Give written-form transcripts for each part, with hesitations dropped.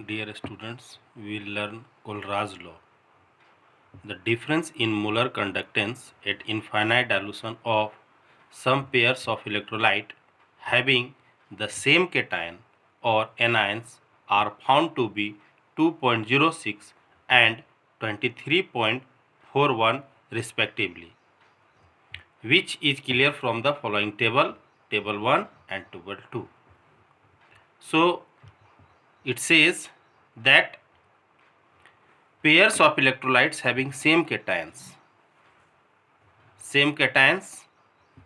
Dear students, we will learn Kohlraas law. The difference in molar conductance at infinite dilution of some pairs of electrolyte having the same cation or anions are found to be 2.06 and 23.41 respectively, which is clear from the following table, table 1 and table 2. So it says that pairs of electrolytes having same cations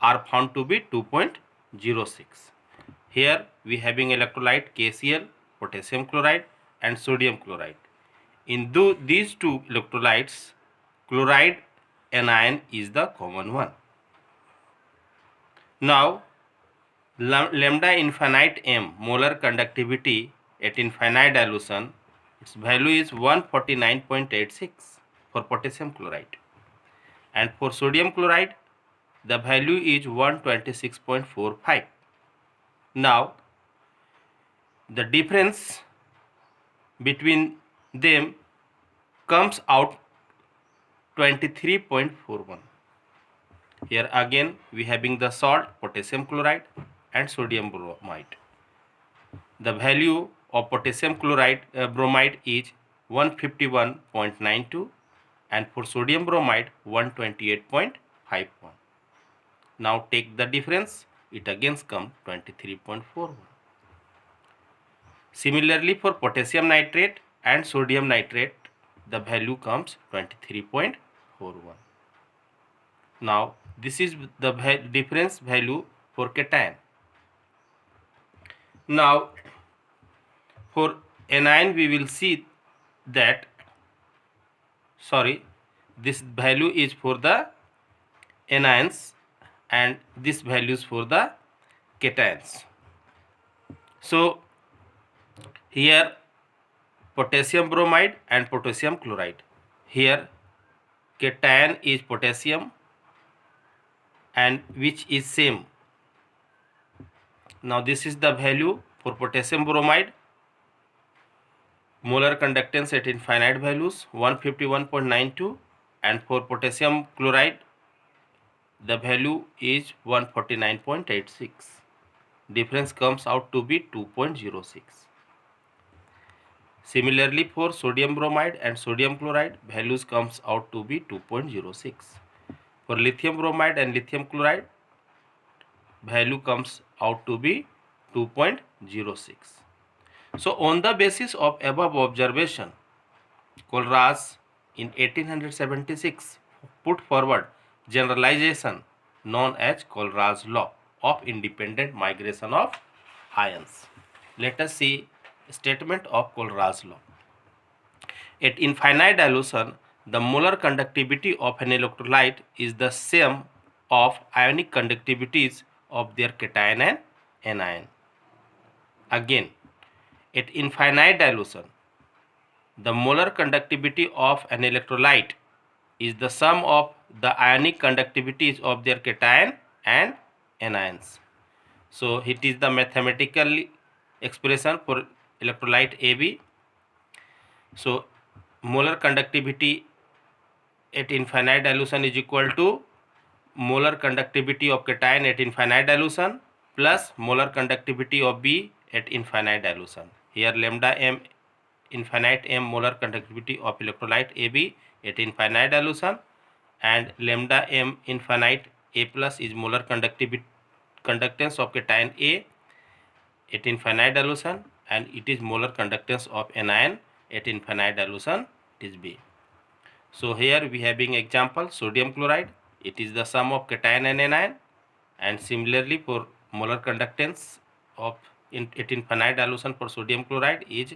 are found to be 2.06. Here we having electrolyte KCl, potassium chloride and sodium chloride. In these two electrolytes, chloride anion is the common one. Now lambda infinite m molar conductivity at infinite dilution, its value is 149.86 for potassium chloride, and for sodium chloride the value is 126.45. Now the difference between them comes out 23.41. Here again we having the salt potassium chloride and sodium bromide. The value of potassium chloride bromide is 151.92 and for sodium bromide 128.51. Now take the difference, it again comes 23.41. Similarly for potassium nitrate and sodium nitrate, the value comes 23.41. Now this is the difference value for cation. Now for anion we will see that, this value is for the anions and this values for the cations. So here potassium bromide and potassium chloride. Here cation is potassium and which is same. Now this is the value for potassium bromide, molar conductance at infinite values 151.92, and for potassium chloride the value is 149.86. Difference comes out to be 2.06. Similarly for sodium bromide and sodium chloride, values comes out to be 2.06. For lithium bromide and lithium chloride, value comes out to be 2.06. So on the basis of above observation, Kohlraas in 1876 put forward generalization known as Kohlraas law of independent migration of ions. Let us see statement of Kohlraas law. At infinite dilution, the molar conductivity of an electrolyte is the sum of ionic conductivities of their cation and anion. Again, at infinite dilution, the molar conductivity of an electrolyte is the sum of the ionic conductivities of their cation and anions. So it is the mathematical expression for electrolyte AB. So molar conductivity at infinite dilution is equal to molar conductivity of cation at infinite dilution plus molar conductivity of B at infinite dilution. Here lambda m infinite m molar conductivity of electrolyte AB at infinite dilution, and lambda m infinite A plus is molar conductance of cation A at infinite dilution, and it is molar conductance of anion at infinite dilution, it is B. So here we having example sodium chloride, it is the sum of cation and anion, and similarly for molar conductance of at infinite dilution for sodium chloride is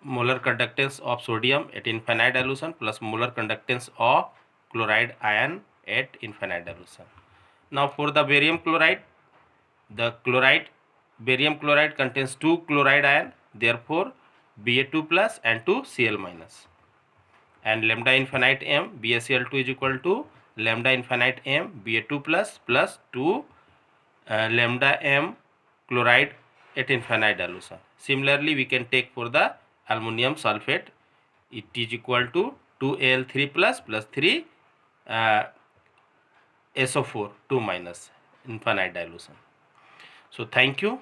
molar conductance of sodium at infinite dilution plus molar conductance of chloride ion at infinite dilution. Now for the barium chloride, the barium chloride contains 2 chloride ion, therefore Ba2 plus and 2 Cl minus, and lambda infinite m BaCl2 is equal to lambda infinite m Ba2 plus 2 lambda m chloride at infinite dilution. Similarly, we can take for the aluminum sulfate, it is equal to 2Al3 plus 3 SO4 2 minus, infinite dilution. So thank you.